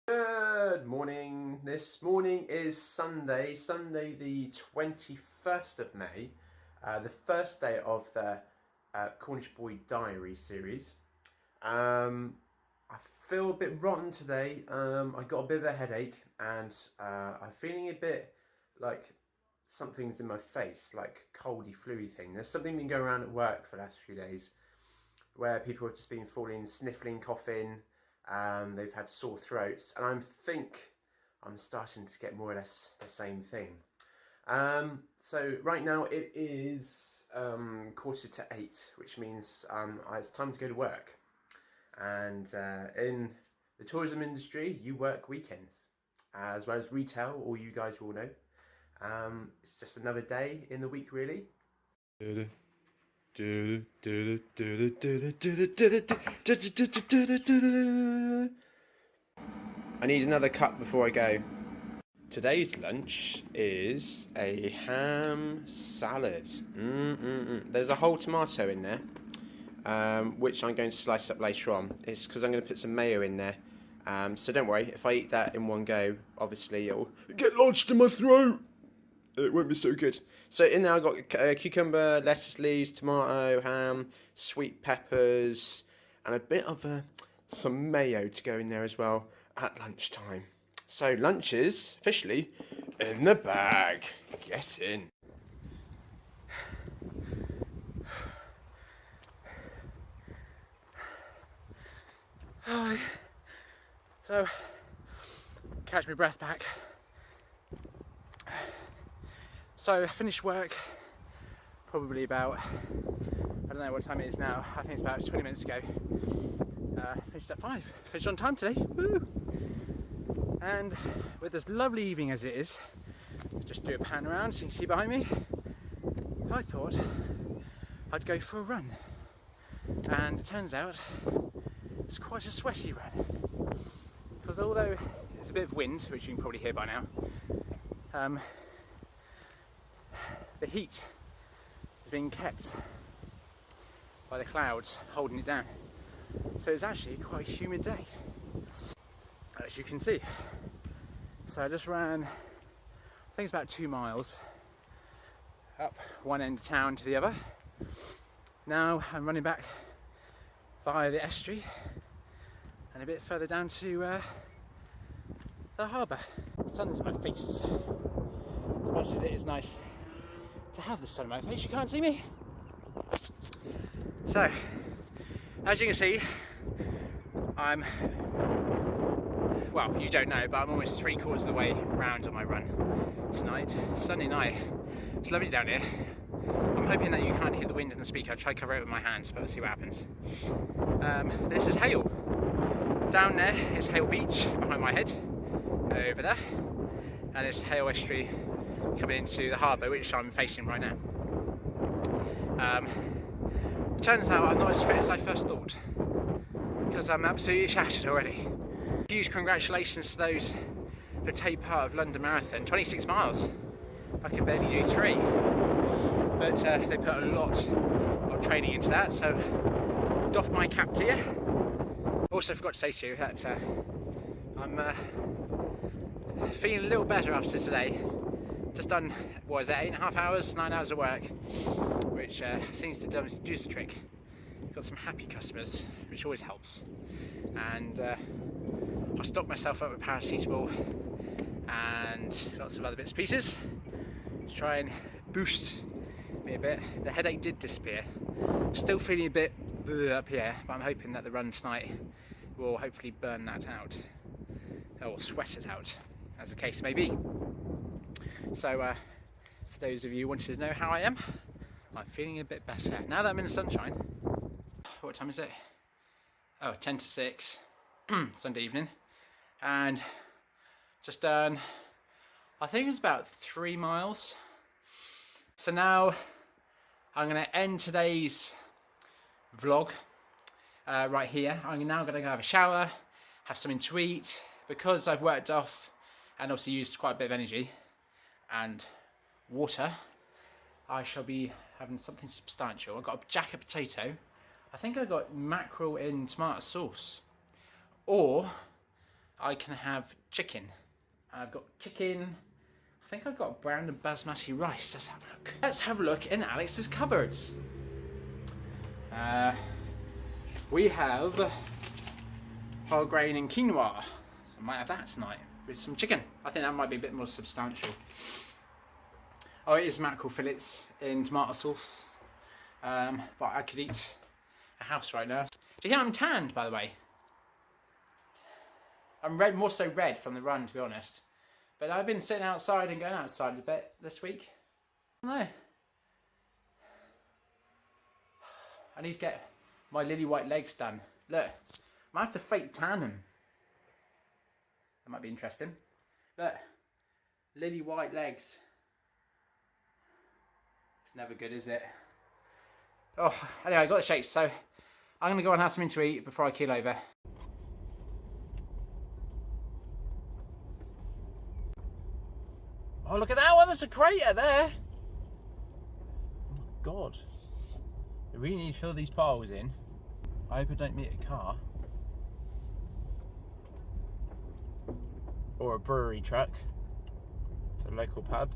Good morning. This morning is Sunday the 21st of May, the first day of the Cornish Boy Diary series. I feel a bit rotten today. I got a bit of a headache and I'm feeling a bit like something's in my face, like coldy, fluey thing. There's something been going around at work for the last few days where people have just been falling, sniffling, coughing. They've had sore throats, and I think I'm starting to get more or less the same thing. So right now it is 7:45, which means it's time to go to work. And in the tourism industry, you work weekends, as well as retail, all you guys will know. It's just another day in the week, really. I need another cup before I go. Today's lunch is a ham salad. There's a whole tomato in there, which I'm going to slice up later on. It's because I'm going to put some mayo in there. So don't worry, if I eat that in one go, obviously it'll get lodged in my throat. It won't be so good. So in there I've got cucumber, lettuce leaves, tomato, ham, sweet peppers, and a bit of some mayo to go in there as well at lunchtime. So lunch is officially in the bag. Get in. Hi. So, catch my breath back. So I finished work probably about, I don't know what time it is now, I think it's about 20 minutes ago. Finished at 5, finished on time today, woo! And with this lovely evening as it is, just do a pan around so you can see behind me, I thought I'd go for a run. And it turns out it's quite a sweaty run. Because although there's a bit of wind, which you can probably hear by now, the heat is being kept by the clouds holding it down. So it's actually quite a humid day, as you can see. So I just ran, I think it's about 2 miles, up one end of town to the other. Now I'm running back via the estuary and a bit further down to the harbour. The sun's in my face. As much as it is nice to have the sun in my face, you can't see me. So, as you can see, well, you don't know, but I'm almost 3/4 of the way round on my run tonight. Sunday night. It's lovely down here. I'm hoping that you can't hear the wind in the speaker. I'll try to cover it with my hands, but let's see what happens. This is Hale. Down there is Hale Beach behind my head, over there, and it's Hale Estuary coming into the harbour, which I'm facing right now. Turns out I'm not as fit as I first thought, because I'm absolutely shattered already. Huge congratulations to those who take part of London Marathon, 26 miles. I could barely do 3, but they put a lot of training into that, so doff my cap to you. Also forgot to say to you that I'm feeling a little better after today. Just done, what is it, 8.5 hours, 9 hours of work, which seems to do the trick. Got some happy customers, which always helps. And I stocked myself up with paracetamol and lots of other bits and pieces to try and boost me a bit. The headache did disappear. Still feeling a bit up here, but I'm hoping that the run tonight will hopefully burn that out, or sweat it out, as the case may be. So for those of you who wanted to know how I am, I'm feeling a bit better now that I'm in the sunshine. What time is it? Oh, 10 to 6 Sunday evening, and just done, I think it was about 3 miles. So now I'm going to end today's vlog right here. I'm now going to go have a shower, have something to eat, because I've worked off and obviously used quite a bit of energy and water. I shall be having something substantial. I've got a jacket potato. I think I got mackerel in tomato sauce, or I can have chicken. I've got chicken. I think I've got brown and basmati rice. Let's have a look. Let's have a look in Alex's cupboards. We have whole grain and quinoa. So I might have that tonight with some chicken. I think that might be a bit more substantial. Oh, it is mackerel fillets in tomato sauce. But I could eat a house right now. Do you think I'm tanned, by the way? I'm red, more so red from the run, to be honest. But I've been sitting outside and going outside a bit this week. I don't know. I need to get my lily white legs done. Look, I might have to fake tan them. That might be interesting. Look, lily white legs. It's never good, is it? Oh, anyway, I got the shakes, so I'm going to go and have something to eat before I keel over. Oh, look at that one, there's a crater there. Oh my God. I really need to fill these piles in. I hope I don't meet a car. Or a brewery truck for the local pub.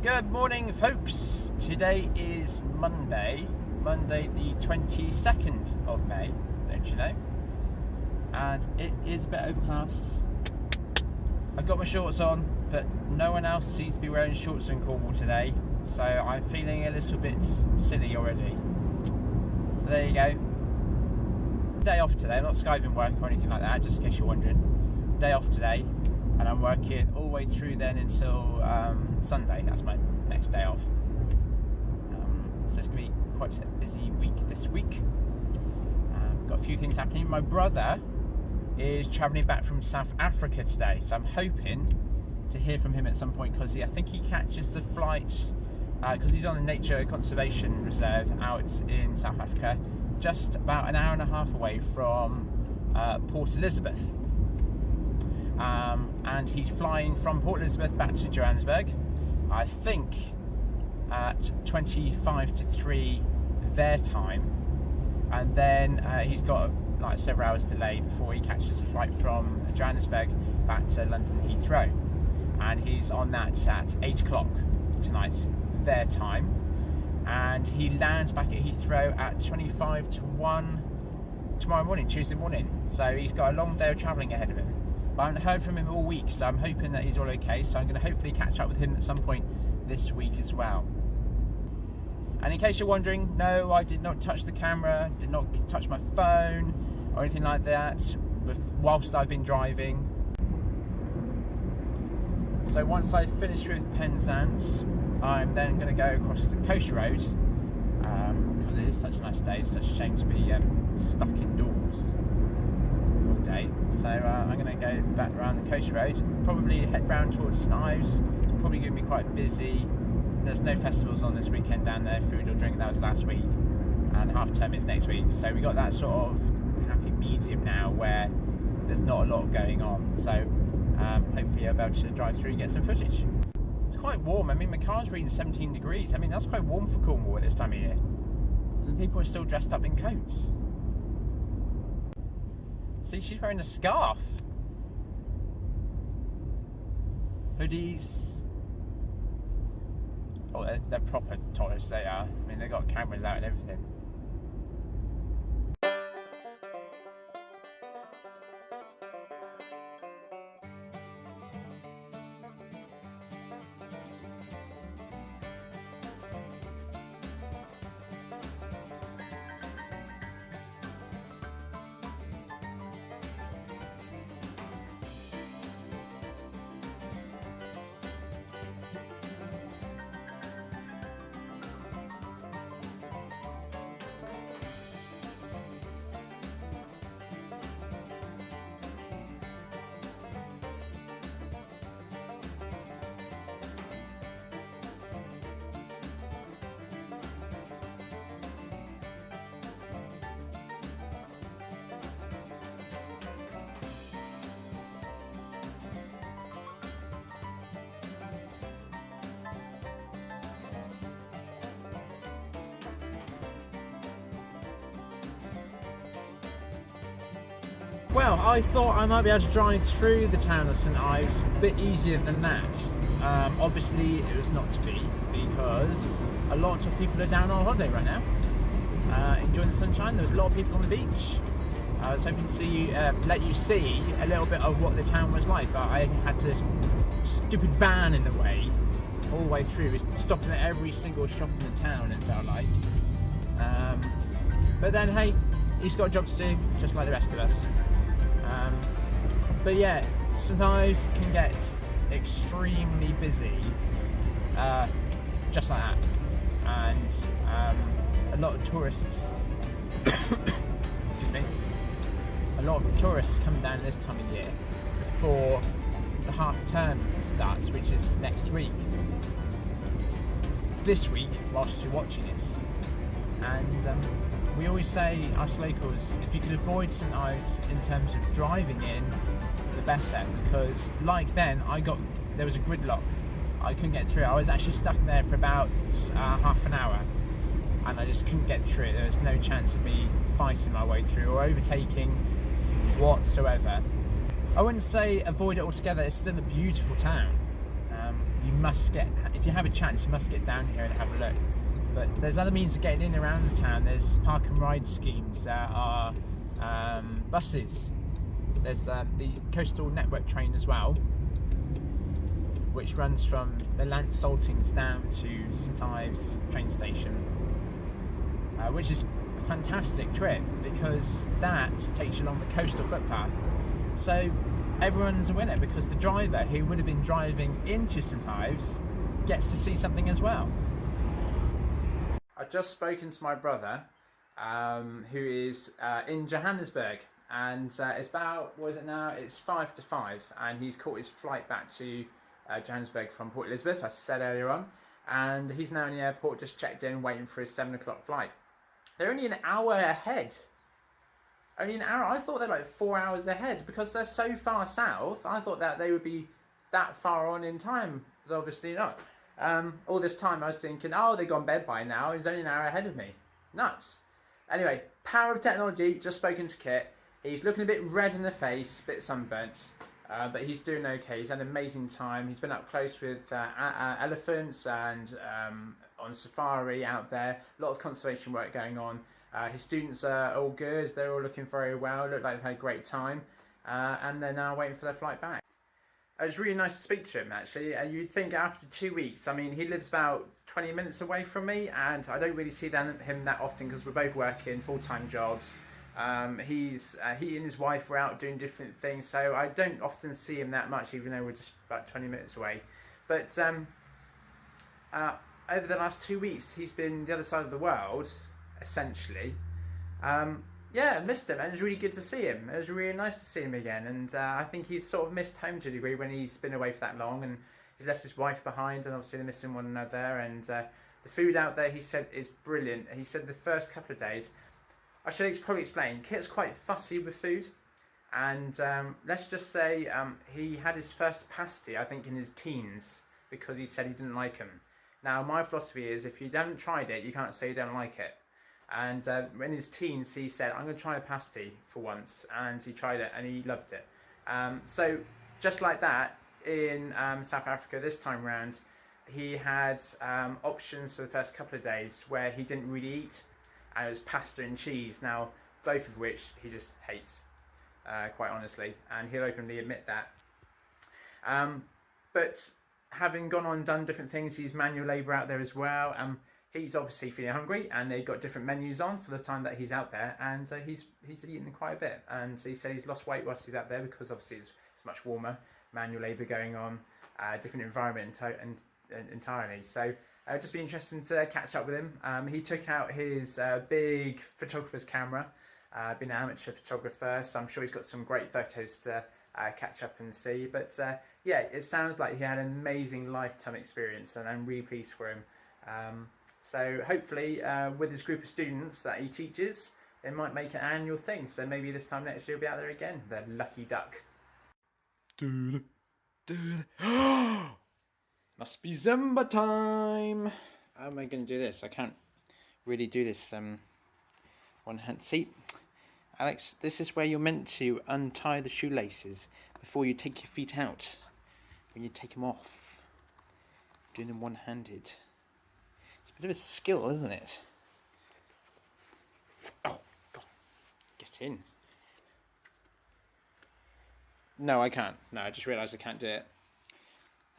Good morning, folks. Today is Monday the 22nd of May, don't you know? And it is a bit overcast. I've got my shorts on, but no one else seems to be wearing shorts in Cornwall today, so I'm feeling a little bit silly already. But there you go. Day off today. I'm not skiving work or anything like that, just in case you're wondering. Day off today, and I'm working all the way through then until Sunday. That's my next day off. So it's going to be quite a busy week this week. Got a few things happening. My brother is travelling back from South Africa today, so I'm hoping to hear from him at some point, because I think he catches the flights because he's on the Nature Conservation Reserve out in South Africa, just about an hour and a half away from Port Elizabeth, and he's flying from Port Elizabeth back to Johannesburg, I think at 25 to 3 their time, and then he's got like several hours delay before he catches a flight from Johannesburg back to London Heathrow, and he's on that at 8 o'clock tonight their time, and he lands back at Heathrow at 25 to 1 tomorrow morning, Tuesday morning. So he's got a long day of travelling ahead of him, but I haven't heard from him all week, so I'm hoping that he's all okay. So I'm going to hopefully catch up with him at some point this week as well. And in case you're wondering, no, I did not touch the camera, did not touch my phone or anything like that whilst I've been driving. So once I finish with Penzance, I'm then going to go across the coast road, because it is such a nice day. It's such a shame to be stuck indoors all day. So I'm going to go back around the coast road, probably head round towards Snives. It's probably going to be quite busy. There's no festivals on this weekend down there, food or drink, that was last week, and half term is next week. So we got that sort of happy medium now where there's not a lot going on. So hopefully I'll be able to drive through and get some footage. It's quite warm. I mean, my car's reading 17 degrees. I mean, that's quite warm for Cornwall at this time of year. And people are still dressed up in coats. See, she's wearing a scarf. Hoodies. Oh, they're proper tourists, they are. I mean, they've got cameras out and everything. Well, I thought I might be able to drive through the town of St Ives a bit easier than that. Obviously, it was not to be, because a lot of people are down on holiday right now, enjoying the sunshine. There was a lot of people on the beach. I was hoping to see let you see a little bit of what the town was like, but I had this stupid van in the way all the way through. It was stopping at every single shop in the town, it felt like. But then, hey, he's got a job to do, just like the rest of us. But yeah, St Ives can get extremely busy, just like that, and a lot of tourists. Excuse me. A lot of tourists come down this time of year before the half term starts, which is next week. This week, whilst you're watching it, and we always say, us locals, if you could avoid St Ives in terms of driving in, the better, because like then, there was a gridlock. I couldn't get through. I was actually stuck there for about half an hour, and I just couldn't get through it. There was no chance of me fighting my way through or overtaking whatsoever. I wouldn't say avoid it altogether. It's still a beautiful town. You must if you have a chance, you must get down here and have a look. But there's other means of getting in and around the town. There's park and ride schemes. There are buses. There's the coastal network train as well, which runs from the Lance Saltings down to St Ives train station, which is a fantastic trip because that takes you along the coastal footpath. So everyone's a winner, because the driver who would have been driving into St Ives gets to see something as well. I've just spoken to my brother, who is in Johannesburg, and it's about, what is it now? It's 5 to 5, and he's caught his flight back to Johannesburg from Port Elizabeth, as I said earlier on, and he's now in the airport, just checked in, waiting for his 7 o'clock flight. They're only an hour ahead. Only an hour. I thought they're like 4 hours ahead, because they're so far south. I thought that they would be that far on in time, but obviously not. All this time I was thinking, oh, they've gone bed by now. He's only an hour ahead of me. Nuts. Anyway, power of technology. Just spoken to Kit. He's looking a bit red in the face, a bit sunburnt, but he's doing okay. He's had an amazing time. He's been up close with elephants and on safari out there. A lot of conservation work going on. His students are all good. They're all looking very well. Look like they've had a great time, and they're now waiting for their flight back. It was really nice to speak to him, actually. You'd think after 2 weeks, I mean, he lives about 20 minutes away from me, and I don't really see him that often because we're both working full-time jobs. He and his wife were out doing different things, so I don't often see him that much, even though we're just about 20 minutes away. But over the last 2 weeks, he's been the other side of the world, essentially. Yeah, I missed him, and it was really good to see him. It was really nice to see him again, and I think he's sort of missed home to a degree when he's been away for that long, and he's left his wife behind, and obviously they're missing one another, and the food out there, he said, is brilliant. He said the first couple of days, I should probably explain, Kit's quite fussy with food, and let's just say he had his first pasty, I think, in his teens, because he said he didn't like them. Now, my philosophy is, if you haven't tried it, you can't say you don't like it. And in his teens, he said, I'm going to try a pasty for once, and he tried it, and he loved it. So, just like that, in South Africa this time round, he had options for the first couple of days where he didn't really eat, and it was pasta and cheese, now both of which he just hates, quite honestly, and he'll openly admit that. But having gone on and done different things, he's manual labour out there as well. He's obviously feeling hungry, and they've got different menus on for the time that he's out there, and he's eaten quite a bit. And he said he's lost weight whilst he's out there because obviously it's much warmer, manual labour going on, different environment entirely. So just be interesting to catch up with him. He took out his big photographer's camera, been an amateur photographer, so I'm sure he's got some great photos to catch up and see. But yeah, it sounds like he had an amazing lifetime experience, and I'm really pleased for him. So hopefully with his group of students that he teaches, they might make an annual thing. So maybe this time next year he'll be out there again, the lucky duck. Must be Zumba time. How am I going to do this? I can't really do this one hand. See, Alex, this is where you're meant to untie the shoelaces before you take your feet out. When you take them off. Doing them one-handed. It's a bit of a skill, isn't it? Oh, God. Get in. No, I can't. No, I just realised I can't do it.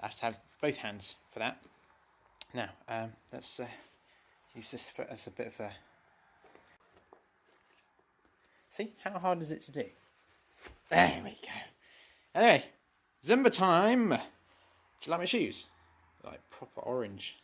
I have to have both hands for that. Now, let's use this as a bit of a... See, how hard is it to do? There we go. Anyway, Zumba time. Do you like my shoes? Like proper orange.